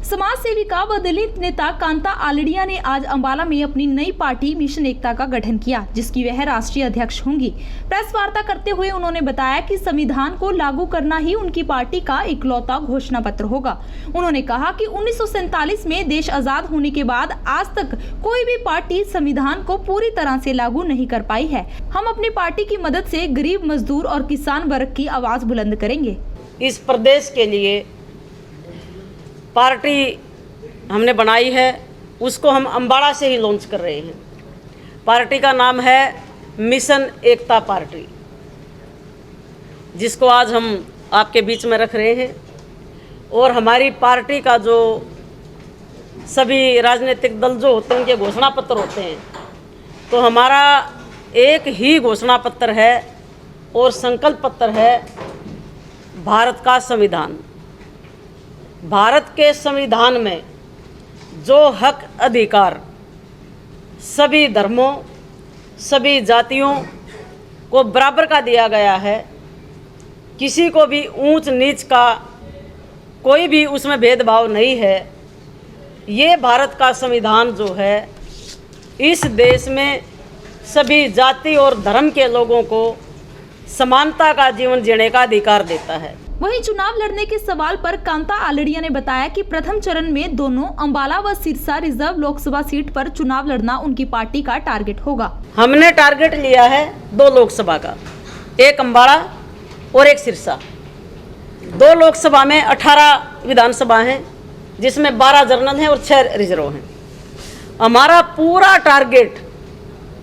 समाज सेविका व दलित नेता कांता आलड़िया ने आज अंबाला में अपनी नई पार्टी मिशन एकता का गठन किया, जिसकी वह राष्ट्रीय अध्यक्ष होंगी। प्रेस वार्ता करते हुए उन्होंने बताया कि संविधान को लागू करना ही उनकी पार्टी का इकलौता घोषणा पत्र होगा। उन्होंने कहा कि 1947 में देश आजाद होने के बाद आज तक कोई भी पार्टी संविधान को पूरी तरह से लागू नहीं कर पाई है। हम अपनी पार्टी की मदद से गरीब, मजदूर और किसान वर्ग की आवाज बुलंद करेंगे। इस प्रदेश के लिए पार्टी हमने बनाई है, उसको हम अंबाला से ही लॉन्च कर रहे हैं। पार्टी का नाम है मिशन एकता पार्टी, जिसको आज हम आपके बीच में रख रहे हैं। और हमारी पार्टी का जो सभी राजनीतिक दल जो होते हैं उनके घोषणा पत्र होते हैं, तो हमारा एक ही घोषणा पत्र है और संकल्प पत्र है भारत का संविधान। भारत के संविधान में जो हक अधिकार सभी धर्मों, सभी जातियों को बराबर का दिया गया है, किसी को भी ऊंच नीच का कोई भी उसमें भेदभाव नहीं है। ये भारत का संविधान जो है इस देश में सभी जाति और धर्म के लोगों को समानता का जीवन जीने का अधिकार देता है। वहीं चुनाव लड़ने के सवाल पर कांता आलड़िया ने बताया कि प्रथम चरण में दोनों अंबाला व सिरसा रिजर्व लोकसभा सीट पर चुनाव लड़ना उनकी पार्टी का टारगेट होगा। हमने टारगेट लिया है 2 लोकसभा का, एक अंबाला और एक सिरसा। 2 लोकसभा में 18 विधानसभा हैं, जिसमें 12 जनरल हैं और 6 रिजर्व हैं। हमारा पूरा टारगेट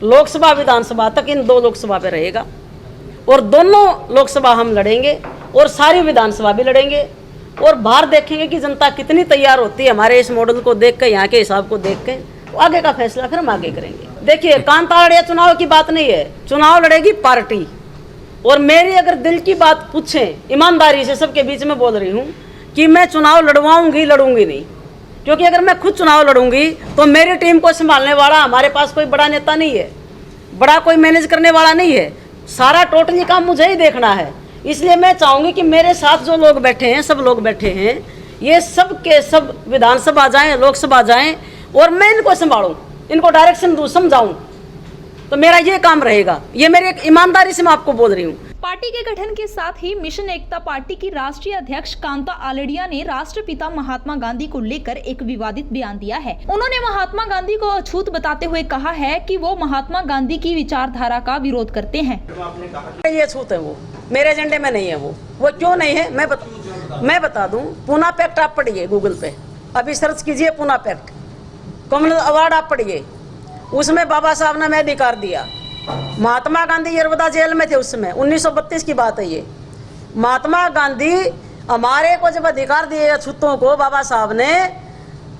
लोकसभा विधानसभा तक इन 2 लोकसभा पे रहेगा और दोनों लोकसभा हम लड़ेंगे और सारी विधानसभा भी लड़ेंगे। और बाहर देखेंगे कि जनता कितनी तैयार होती है हमारे इस मॉडल को देख कर, यहाँ के हिसाब को देख के, तो आगे का फैसला फिर हम आगे करेंगे। देखिए, कांता आलड़िया चुनाव की बात नहीं है, चुनाव लड़ेगी पार्टी। और मेरी अगर दिल की बात पूछें, ईमानदारी से सबके बीच में बोल रही हूँ कि मैं चुनाव लड़वाऊंगी, लड़ूंगी नहीं। क्योंकि अगर मैं खुद चुनाव लड़ूंगी तो मेरी टीम को संभालने वाला हमारे पास कोई बड़ा नेता नहीं है, बड़ा कोई मैनेज करने वाला नहीं है। सारा टोटली काम मुझे ही देखना है। इसलिए मैं चाहूँगी कि मेरे साथ जो लोग बैठे हैं, सब लोग बैठे हैं, ये सब के सब विधानसभा जाएं, लोकसभा जाएं और मैं इनको संभालूं, इनको डायरेक्शन दूं, समझाऊं। तो मेरा ये काम रहेगा। ये मेरी एक ईमानदारी से मैं आपको बोल रही हूँ। पार्टी के गठन के साथ ही मिशन एकता पार्टी की राष्ट्रीय अध्यक्ष कांता आलड़िया ने राष्ट्रपिता महात्मा गांधी को लेकर एक विवादित बयान दिया है। उन्होंने महात्मा गांधी को अछूत बताते हुए कहा है कि वो महात्मा गांधी की विचारधारा का विरोध करते हैं। ये अछूत है, वो मेरे एजेंडे में नहीं है। वो क्यों नहीं है मैं बता दूं। पूना पैक्ट आप पढ़िए गूगल पे, अभी सर्च कीजिए पूना पैक्ट, कॉमनवेल्थ अवार्ड आप पढ़िए, उसमें बाबा साहब ने हमें अधिकार दिया। महात्मा गांधी यरवदा जेल में थे उस समय, 1932 की बात है ये। महात्मा गांधी हमारे को जब अधिकार दिए अछूतों को बाबा साहब ने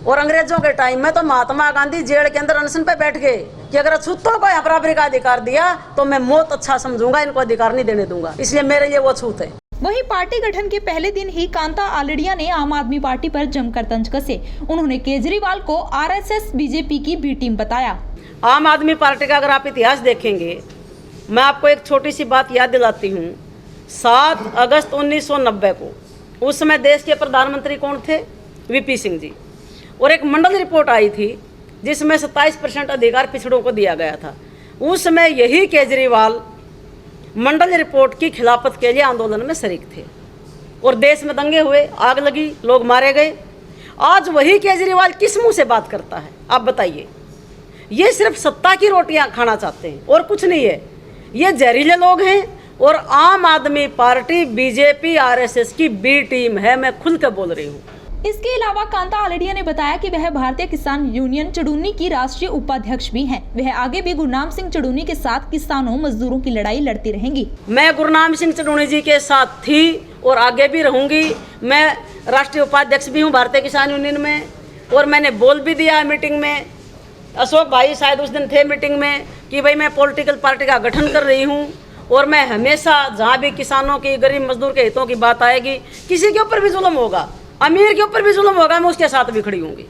और अंग्रेजों के टाइम में, तो महात्मा गांधी जेल के अंदर अनशन पे बैठ गए कि अगर अछूतों को यहाँ बराबरी का अधिकार दिया तो मैं मौत अच्छा समझूंगा, इनको अधिकार नहीं देने दूंगा। इसलिए मेरे लिए वो अछूत है। वहीं पार्टी गठन के पहले दिन ही कांता आलड़िया ने आम आदमी पार्टी पर जमकर तंज कसे। उन्होंने केजरीवाल को आरएसएस बीजेपी की बी टीम बताया। आम आदमी पार्टी का अगर आप इतिहास देखेंगे, मैं आपको एक छोटी सी बात याद दिलाती हूँ। 7 अगस्त 1990 को उस समय देश के प्रधानमंत्री कौन थे? वीपी सिंह जी। और एक मंडल रिपोर्ट आई थी जिसमें 27% अधिकार पिछड़ों को दिया गया था। उस समय यही केजरीवाल मंडल रिपोर्ट की खिलाफत के लिए आंदोलन में शरीक थे और देश में दंगे हुए, आग लगी, लोग मारे गए। आज वही केजरीवाल किस मुंह से बात करता है, आप बताइए? ये सिर्फ सत्ता की रोटियां खाना चाहते हैं और कुछ नहीं है। ये जहरीले लोग हैं और आम आदमी पार्टी बीजेपी आरएसएस की बी टीम है, मैं खुल कर बोल रही हूँ। इसके अलावा कांता आलड़िया ने बताया कि वह भारतीय किसान यूनियन चड़ूनी की राष्ट्रीय उपाध्यक्ष भी हैं। वह आगे भी गुरनाम सिंह चड़ूनी के साथ किसानों मजदूरों की लड़ाई लड़ती रहेंगी। मैं गुरनाम सिंह चड़ूनी जी के साथ थी और आगे भी रहूंगी। मैं राष्ट्रीय उपाध्यक्ष भी हूँ भारतीय किसान यूनियन में और मैंने बोल भी दिया है मीटिंग में। अशोक भाई शायद उस दिन थे मीटिंग में कि भाई मैं पॉलिटिकल पार्टी का गठन कर रही हूँ और मैं हमेशा जहाँ भी किसानों की, गरीब मजदूर के हितों की बात आएगी, किसी के ऊपर भी जुल्म होगा, अमीर के ऊपर भी जुल्म होगा, मैं उसके साथ भी खड़ी होंगी।